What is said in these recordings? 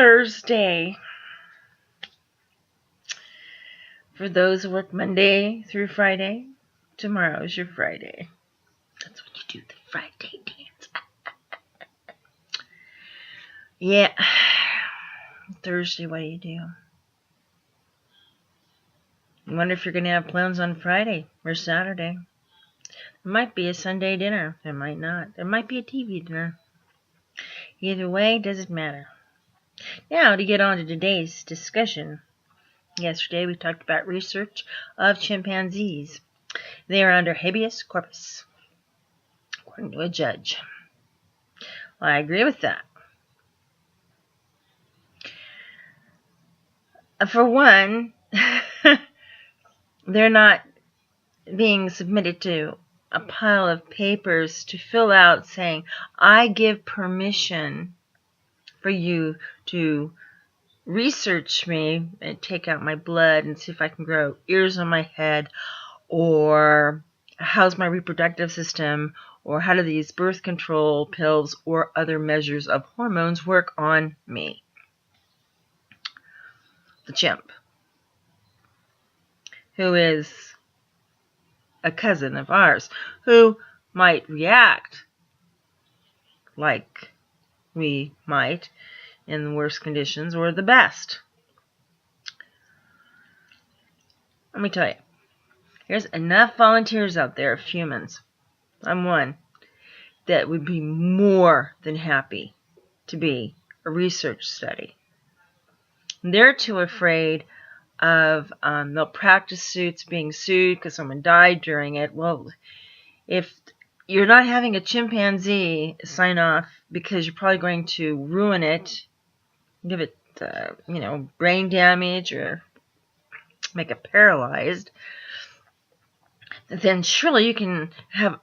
Thursday. For those who work Monday through Friday, tomorrow is your Friday. That's when you do the Friday dance. Yeah. Thursday, what do you do? I wonder if you're going to have plans on Friday or Saturday. It might be a Sunday dinner. It might not. It might be a TV dinner. Either way, doesn't matter. Now, to get on to today's discussion. Yesterday, we talked about research of chimpanzees. They are under habeas corpus, according to a judge. Well, I agree with that. For one, they're not being submitted to a pile of papers to fill out saying, I give permission for you to research me and take out my blood and see if I can grow ears on my head, or how's my reproductive system, or how do these birth control pills or other measures of hormones work on me, the chimp, who is a cousin of ours, who might react like we might in the worst conditions or the best. Let me tell you, there's enough volunteers out there of humans, I'm one, that would be more than happy to be a research study. They're too afraid of malpractice suits, being sued because someone died during it. Well, if you're not having a chimpanzee sign off because you're probably going to ruin it, give it, brain damage or make it paralyzed, then surely you can have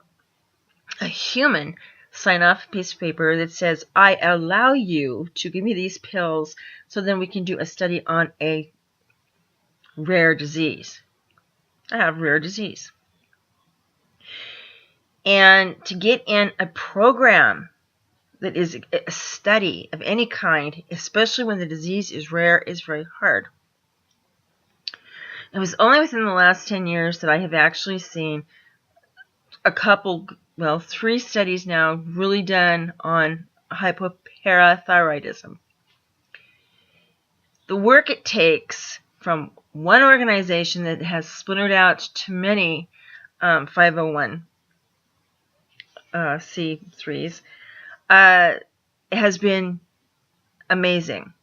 a human sign off a piece of paper that says, I allow you to give me these pills so then we can do a study on a rare disease. I have rare disease. And to get in a program that is a study of any kind, especially when the disease is rare, is very hard. It was only within the last 10 years that I have actually seen a couple, 3 studies now really done on hypoparathyroidism. The work it takes from one organization that has splintered out to many 501c3s has been amazing.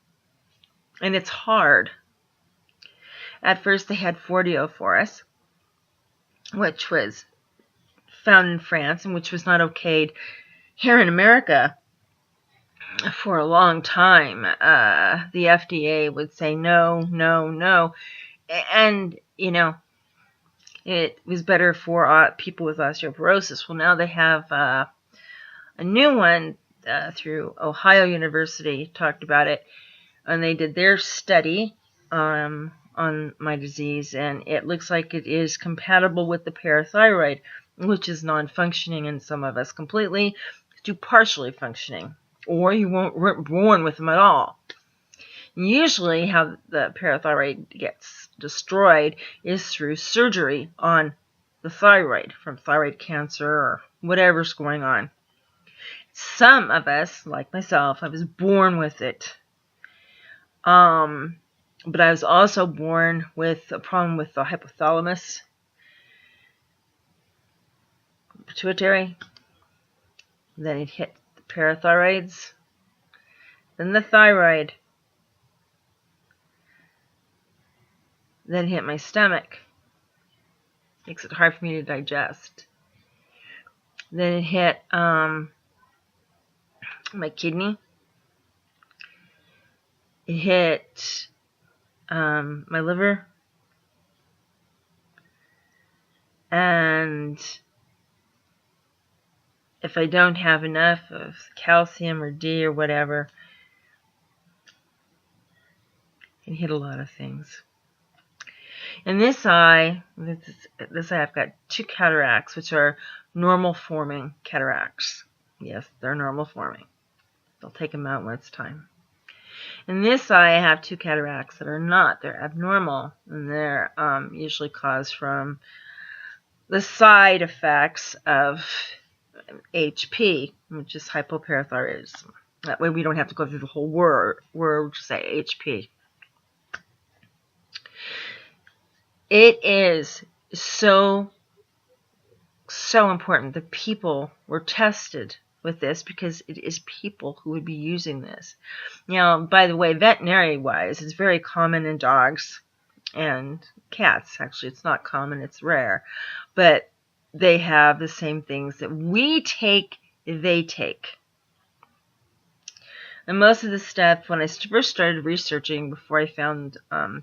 And it's hard. At first they had 4-deophorus, which was found in France and which was not okayed here in America for a long time. The FDA would say no, no, no. And, it was better for people with osteoporosis. Well, now they have a new one through Ohio University, talked about it, and they did their study on my disease, and it looks like it is compatible with the parathyroid, which is non-functioning in some of us completely to partially functioning, or you weren't born with them at all. Usually how the parathyroid gets destroyed is through surgery on the thyroid from thyroid cancer or whatever's going on. Some of us, like myself, I was born with it. But I was also born with a problem with the hypothalamus, pituitary. Then it hit the parathyroids, then the thyroid, then hit my stomach. Makes it hard for me to digest. Then it hit my kidney. It hit my liver. And if I don't have enough of calcium or D or whatever, it can hit a lot of things. In this eye, I've got 2 cataracts, which are normal forming cataracts. Yes, they're normal forming. They'll take them out when it's time. In this eye, I have 2 cataracts that are not. They're abnormal, and they're usually caused from the side effects of HP, which is hypoparathyroidism. That way we don't have to go through the whole word to say HP. It is so important that people were tested with this, because it is people who would be using this. Now, by the way, veterinary-wise, it's very common in dogs and cats. Actually, it's not common, it's rare. But they have the same things that we take, they take. And most of the stuff, when I first started researching, before I found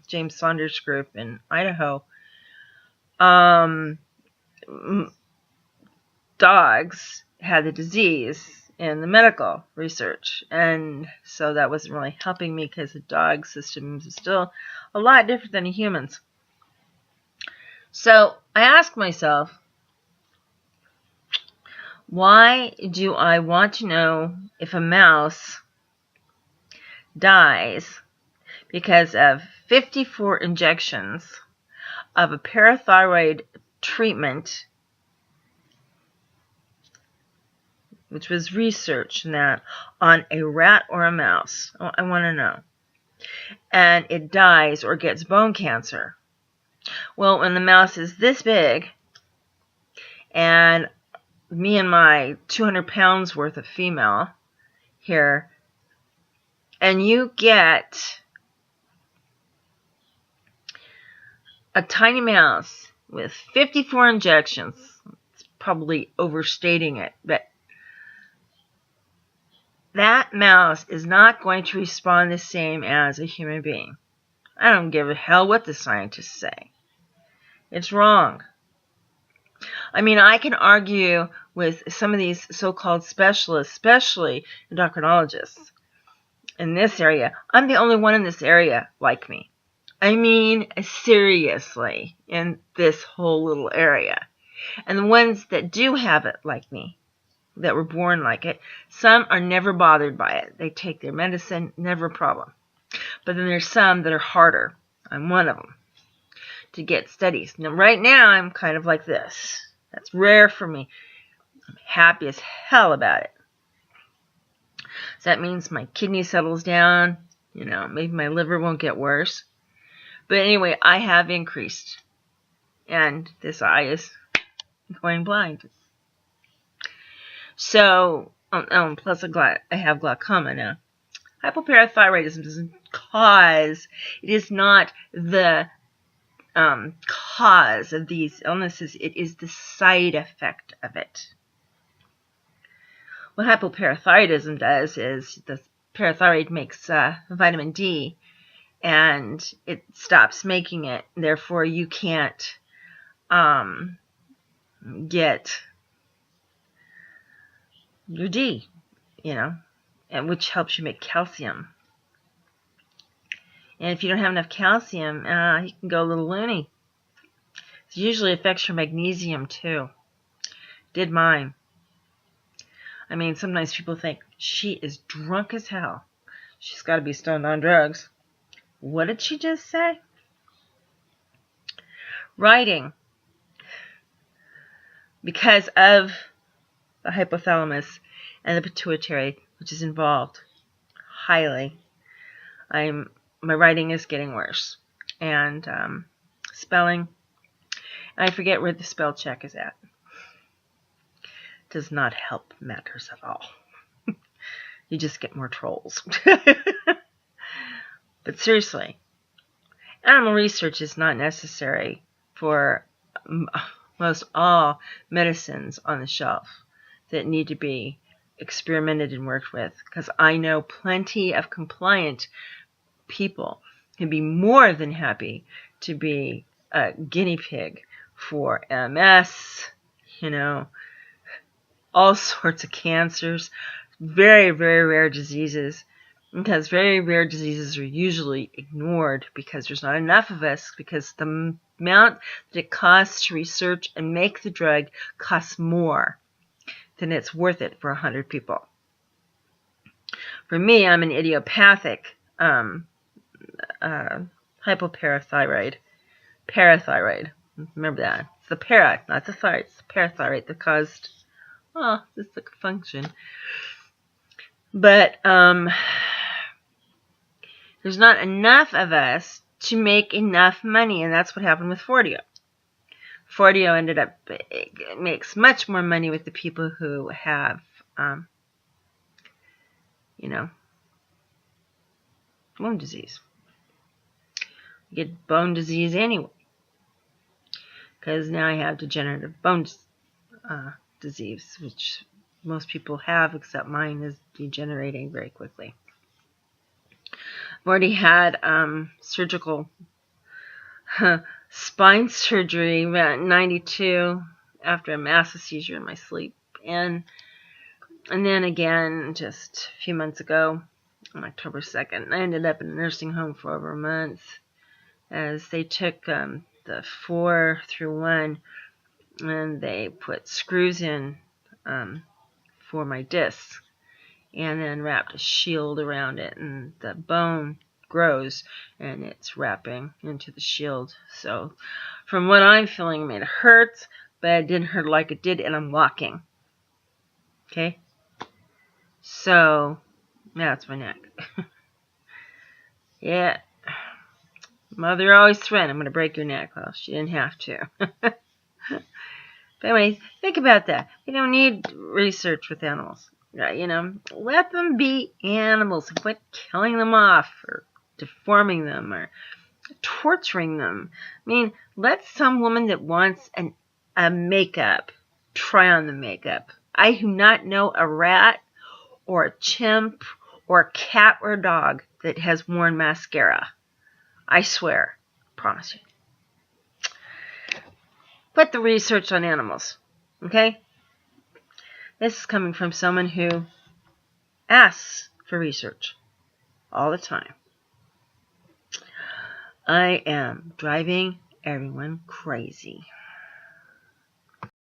James Saunders' group in Idaho, dogs had the disease in the medical research, and so that wasn't really helping me, because the dog system is still a lot different than a human's. So I asked myself, why do I want to know if a mouse dies because of 54 injections of a parathyroid treatment, which was researched in that, on a rat or a mouse? I want to know. And it dies or gets bone cancer. Well, when the mouse is this big, and me and my 200 pounds worth of female here, and you get a tiny mouse with 54 injections, it's probably overstating it, but that mouse is not going to respond the same as a human being. I don't give a hell what the scientists say. It's wrong. I mean, I can argue with some of these so-called specialists, especially endocrinologists in this area. I'm the only one in this area like me. I mean, seriously, in this whole little area. And the ones that do have it like me, that were born like it, some are never bothered by it. They take their medicine, never a problem. But then there's some that are harder. I'm one of them, to get studies. Now, right now, I'm kind of like this. That's rare for me. I'm happy as hell about it. So that means my kidney settles down. You know, maybe my liver won't get worse. But anyway, I have increased. And this eye is going blind. So, plus I have glaucoma now. Hypoparathyroidism doesn't cause, it is not the cause of these illnesses. It is the side effect of it. What hypoparathyroidism does is the parathyroid makes vitamin D, and it stops making it. Therefore, you can't get your D, you know, and which helps you make calcium. And if you don't have enough calcium, you can go a little loony. It usually affects your magnesium too. Did mine. I mean, sometimes people think, she is drunk as hell. She's got to be stoned on drugs. What did she just say? Writing. Because of the hypothalamus and the pituitary, which is involved highly, my writing is getting worse. And spelling, I forget where the spell check is at. Does not help matters at all. You just get more trolls. But seriously, animal research is not necessary for most all medicines on the shelf that need to be experimented and worked with, because I know plenty of compliant people can be more than happy to be a guinea pig for MS, you know, all sorts of cancers, very, very rare diseases, because very rare diseases are usually ignored because there's not enough of us, because the amount that it costs to research and make the drug costs more than it's worth it for 100 people. For me, I'm an idiopathic hypoparathyroid. Parathyroid. Remember that. It's the para, not the thyroid. It's the parathyroid that caused this function. But there's not enough of us to make enough money, and that's what happened with Forteo. Forteo ended up makes much more money with the people who have, bone disease. You get bone disease anyway, because now I have degenerative bone disease, which most people have, except mine is degenerating very quickly. I've already had surgical spine surgery at 92 after a massive seizure in my sleep, and then again just a few months ago on October 2nd. I ended up in a nursing home for over a month as they took the 4-through-1 and they put screws in for my discs and then wrapped a shield around it, and the bone grows and it's wrapping into the shield. So from what I'm feeling, it hurts, but it didn't hurt like it did, and I'm walking. Okay? So that's my neck. Yeah. Mother always threatened, I'm going to break your neck. Well, she didn't have to. But anyway, think about that. You don't need research with animals. Let them be animals. Quit killing them off or deforming them or torturing them. I mean, let some woman that wants a makeup try on the makeup. I do not know a rat or a chimp or a cat or a dog that has worn mascara. I swear. Promise you. Put the research on animals. Okay? This is coming from someone who asks for research all the time. I am driving everyone crazy.